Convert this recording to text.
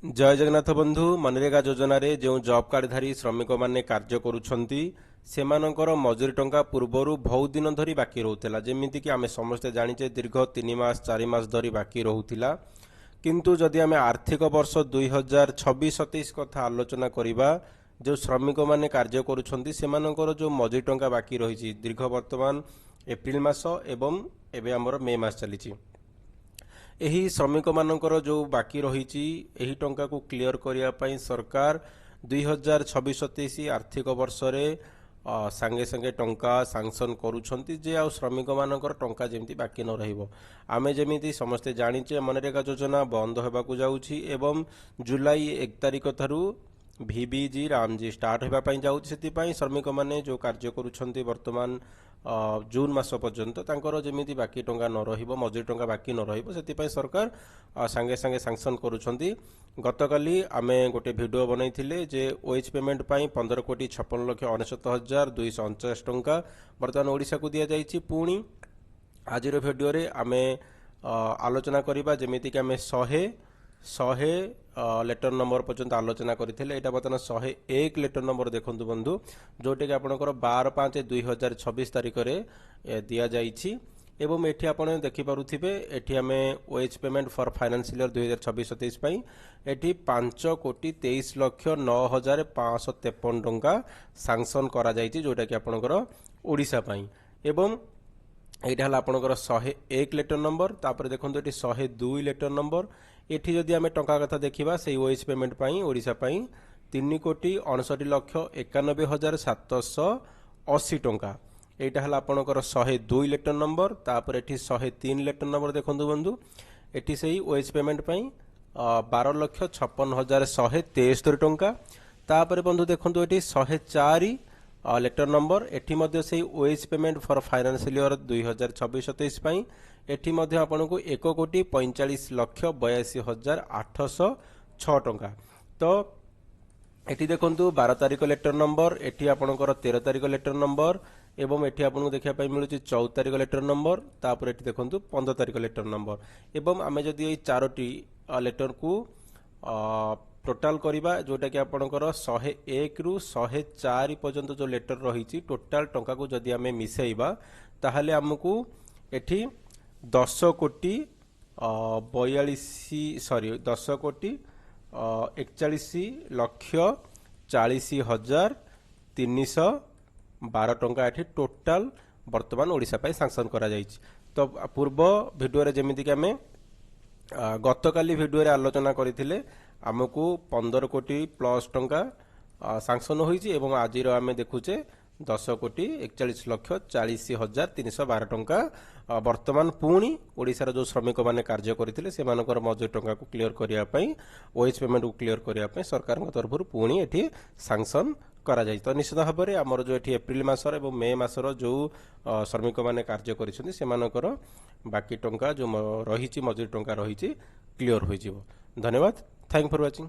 जय जगन्नाथ बंधु मनरेगा योजन जो जॉब कार्डधारी श्रमिक मैंने कार्य करुछंती सेमानकर मजूरी टंका पूर्वर बहुत दिन धरी बाकी रोला जमीक आम समस्ते जाचे दीर्घ 3 मास 4 मास धरी बाकी रोला किंतु जदि आम आर्थिक वर्ष 2026-27 कथा आलोचना करवा जो श्रमिक मैंने कार्य करुछंती सेमानकर जो मजूरी टंका बाकी रही दीर्घ वर्तमान एप्रिल मास एवं एवं आमर मे मास चली ଏହି ଶ୍ରମିକମାନଙ୍କର ଯେଉଁ ବାକି ରହିଛି ଏହି ଟଙ୍କାକୁ କ୍ଲିୟର କରିବା ପାଇଁ ସରକାର 2026-27 ଆର୍ଥିକ ବର୍ଷରେ ସାଙ୍ଗେ ସାଙ୍ଗେ ଟଙ୍କା ସାଂସନ କରୁଛନ୍ତି ଯେ ଆଉ ଶ୍ରମିକମାନଙ୍କର ଟଙ୍କା ଯେମିତି ବାକି ନ ରହିବ। ଆମେ ଯେମିତି ସମସ୍ତେ ଜାଣିଛେ ମନରେଗା ଯୋଜନା ବନ୍ଦ ହେବାକୁ ଯାଉଛି ଏବଂ ଜୁଲାଇ 1 ତାରିଖ ଠାରୁ ଭିବିଜି ରାମଜି ଷ୍ଟାର୍ଟ ହେବା ପାଇଁ ଯାଉଛି। ସେଥିପାଇଁ ଶ୍ରମିକମାନେ ଯେଉଁ କାର୍ଯ୍ୟ କରୁଛନ୍ତି ବର୍ତ୍ତମାନ जून मास पर्यंत तांकर जमीती बाकी टंका न रहिबो मजूरी टंका बाकी न रहिबो सेति सरकार सांगे सांगे सैंक्शन करुछंती। गतकाली आमे गोटे वीडियो बनैथिले जे ओएच पेमेंट पई 15,56,69,249 टंका वर्तमान ओडिसा को दिया जायछि। पुणी आजिर वीडियो रे आमे आलोचना करिबा जेमिति कि आमे 100 लेटर नंबर पर्यंत आलोचना करते यहाँ बर्तमान 101 लेटर नंबर देखु बंधु जोटा कि आपंकर 12/5/2026 तारिख में दि जाइए एवं ये आप देखिपे ये आम OH payment for financial year 2026-27 ये 5,23,09,553 टंका सैंक्शन करा जोटा कि आपंकर ओडिशा एवं यहाँ आपंकर 101 लेटर नंबर तापर देखो ये 102 लेटर नंबर एठी जदि आम टंका कथा देखा से ओएच पेमेंट ओडिशा 3,91,91,780 टंका यहाँ है आपंकर 102 लेटर नंबर तापर एठी 103 लेटर नंबर देखो बंधु एठी से ओएच पेमेंट 12,56,173 टंका तापर बंधु देखो ये 104 लेटर नंबर एठी मध्य से OH payment for financial year 2026-27 एठी मध्य आपन को 1,45,82,806 टंका। तो एठी देखंतु 12 तारिख लेटर नंबर एठी आपनकर 13 तारिख लेटर नंबर एवं एठी आपन को देखा मिलूँ 14 तारिख लेटर नंबर तापर एठी देखंतु 15 तारिख लेटर नंबर एवं आमे जदि ये 4टी लेटर को टोटाल करिबा जोटा कि आपनकर 101 रु 104 पर्यंत जो लेटर रही टोटाल टंका को जदि आमे मिसेइबा ताहले हमकु एठी 10,41,40,312 टंका एठी टोटाल वर्तमान ओडिशा पाई सैंक्शन करा जायछि। तो पूर्व वीडियो रे जेमिति कि आमे गतकाली वीडियो रे आलोचना करथिले आमको 15 कोटी प्लस टंका सैंक्शन होइछि एवं आजिर आमे देखुचे 10,41,40,312 टंका वर्तमान पुणी ओडिशार जो श्रमिक माने कार्य करथिले सेमानकर मजूरी टंका को क्लियर करिया पई ओएच पेमेंट को क्लियर करिया पई सरकार तरफ पुणी एठी सैंक्शन करा जाय। तो निश्चित भाव में आमर जो एठी एप्रिल मासर एवं मे मासर जो श्रमिक माने कार्य करिसथि सेमानकर बाकी टंका जो रही मजूरी टंका रही क्लियर हो। धन्यवाद। Thank for watching.